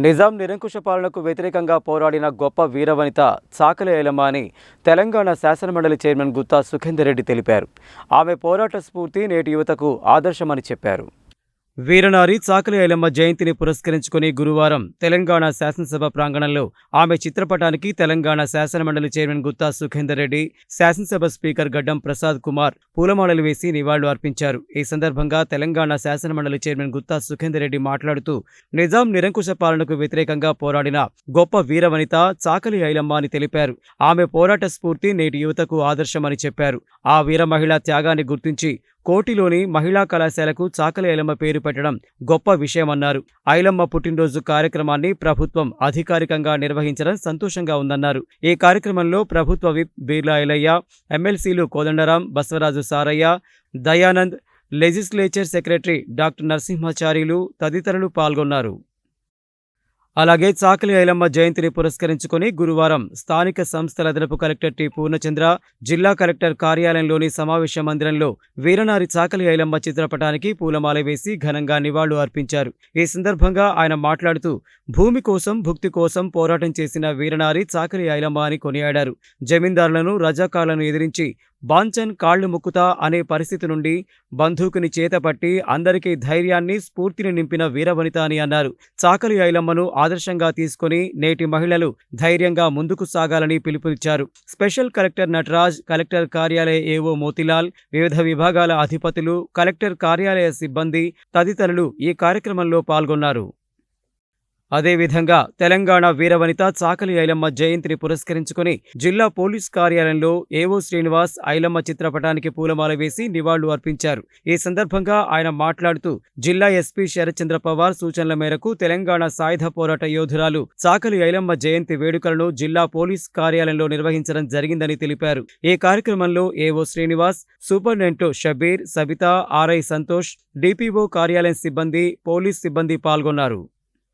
నిజాం నిరంకుశ పాలనకు వ్యతిరేకంగా పోరాడిన గొప్ప వీరవనిత చాకలి ఐలమ్మ అని తెలంగాణ శాసనమండలి చైర్మన్ గుత్తా సుఖేందర్ రెడ్డి తెలిపారు. ఆమె పోరాట స్ఫూర్తి నేటి యువతకు ఆదర్శమని చెప్పారు. వీరనారి చాకలి ఐలమ్మ జయంతిని పురస్కరించుకుని గురువారం తెలంగాణ శాసనసభ ప్రాంగణంలో ఆమె చిత్రపటానికి తెలంగాణ శాసనమండలి చైర్మన్ గుత్తా సుఖేందర్ రెడ్డి, శాసనసభ స్పీకర్ గడ్డం ప్రసాద్ కుమార్ పూలమాలలు వేసి నివాళులు అర్పించారు. ఈ సందర్భంగా తెలంగాణ శాసనమండలి చైర్మన్ గుత్తా సుఖేందర్ రెడ్డి మాట్లాడుతూ, నిజాం నిరంకుశ పాలనకు వ్యతిరేకంగా పోరాడిన గొప్ప వీరవనిత చాకలి ఐలమ్మ అని తెలిపారు. ఆమె పోరాట స్ఫూర్తి నేటి యువతకు ఆదర్శమని చెప్పారు. ఆ వీర మహిళా త్యాగాన్ని గుర్తించి కోటిలోని మహిళా కళాశాలకు చాకలి ఐలమ్మ పేరు పెట్టడం గొప్ప విషయమన్నారు. ఐలమ్మ పుట్టినరోజు కార్యక్రమాన్ని ప్రభుత్వం అధికారికంగా నిర్వహించడం సంతోషంగా ఉందన్నారు. ఈ కార్యక్రమంలో ప్రభుత్వ విప్ బీర్లా ఐలయ్య, ఎమ్మెల్సీలు Kodandaram, Basavaraju Sarayya, Dayanand, legislature secretary doctor Narasimhacharyulu తదితరులు పాల్గొన్నారు. అలాగే చాకలి ఐలమ్మ జయంతిని పురస్కరించుకుని గురువారం స్థానిక సంస్థల అదనపు కలెక్టర్ టి పూర్ణచంద్ర, జిల్లా కలెక్టర్ కార్యాలయంలోని సమావేశ మందిరంలో వీరనారి చాకలి ఐలమ్మ చిత్రపటానికి పూలమాల వేసి ఘనంగా నివాళులు అర్పించారు. ఈ సందర్భంగా ఆయన మాట్లాడుతూ, భూమి కోసం భుక్తి కోసం పోరాటం చేసిన వీరనారి చాకలి ఐలమ్మ అని కొనియాడారు. జమీందారులను, రజాకార్లను ఎదిరించి బాంచన్ కాళ్లు ముక్కుతా అనే పరిస్థితి నుండి బంధూకుని చేతపట్టి అందరికీ ధైర్యాన్ని, స్ఫూర్తిని నింపిన వీరవనిత అని అన్నారు. చాకలి ఐలమ్మను ఆదర్శంగా తీసుకుని నేటి మహిళలు ధైర్యంగా ముందుకు సాగాలని పిలుపునిచ్చారు. స్పెషల్ కలెక్టర్ నటరాజ్, కలెక్టర్ కార్యాలయ ఏవో మోతిలాల్, వివిధ విభాగాల అధిపతులు, కలెక్టర్ కార్యాలయ సిబ్బంది తదితరులు ఈ కార్యక్రమంలో పాల్గొన్నారు. అదేవిధంగా తెలంగాణ వీరవనిత చాకలి ఐలమ్మ జయంతిని పురస్కరించుకుని జిల్లా పోలీస్ కార్యాలయంలో ఏవో శ్రీనివాస్ ఐలమ్మ చిత్రపటానికి పూలమాల వేసి నివాళులు అర్పించారు. ఈ సందర్భంగా ఆయన మాట్లాడుతూ, జిల్లా ఎస్పీ శరత్చంద్ర పవార్ సూచనల మేరకు తెలంగాణ సాయుధ పోరాట యోధురాలు చాకలి ఐలమ్మ జయంతి వేడుకలను జిల్లా పోలీస్ కార్యాలయంలో నిర్వహించడం జరిగిందని తెలిపారు. ఈ కార్యక్రమంలో AO Srinivas, superintendent Shabbir, Sabitha, RI Santosh, DPO కార్యాలయం సిబ్బంది, పోలీస్ సిబ్బంది పాల్గొన్నారు.